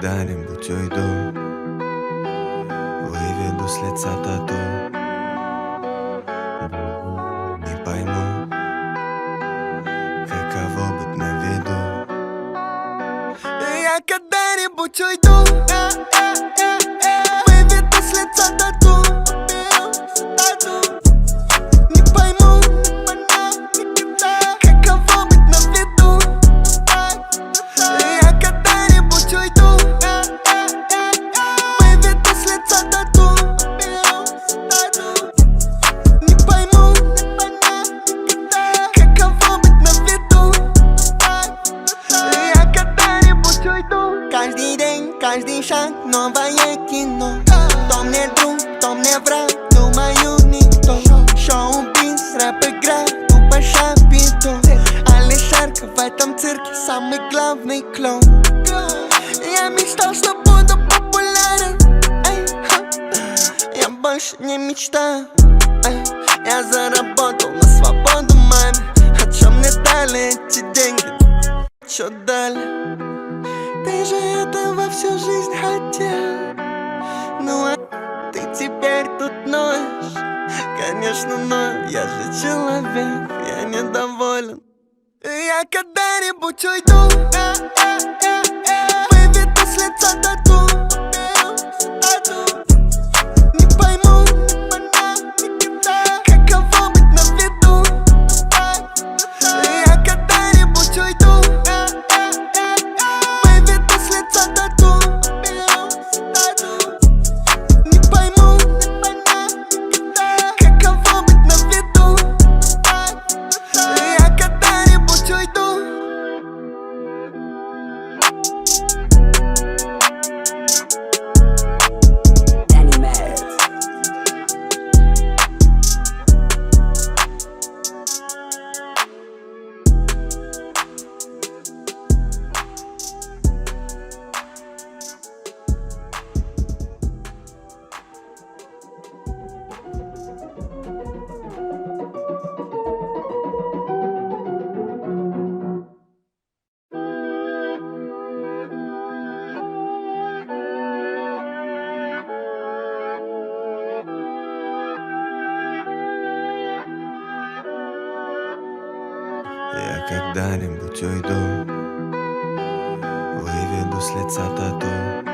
когда-нибудь уйду, выведу с лица тату. Не пойму, каково быть на виду. Я когда-нибудь уйду, выведу с лица тату. Не пойму, каково быть на виду. Я когда-нибудь уйду, выведу с лица тату. Не пойму, каково быть на виду. Я когда-нибудь уйду. Каждый день, каждый шаг, новое кино. Кто мне друг, кто мне враг, думаю никто. Шоу-биз, рэп-игра, тупо шапито. Алишерка в этом цирке самый главный клоун. Я мечтал, что буду популярен, я больше не мечтаю. Я заработал на свободу маме. А чё мне дали эти деньги? Чё дали? Ты же этого всю жизнь хотел. Ну а ты теперь тут ноешь. Конечно, ною, я же человек, я недоволен. Я когда-нибудь уйду, выведу с лица тату. Не пойму, каково быть на виду. Я когда-нибудь уйду, выведу с лица тату. Не пойму, каково быть на виду. Я когда-нибудь уйду. Я когда-нибудь уйду, выведу с лица тату.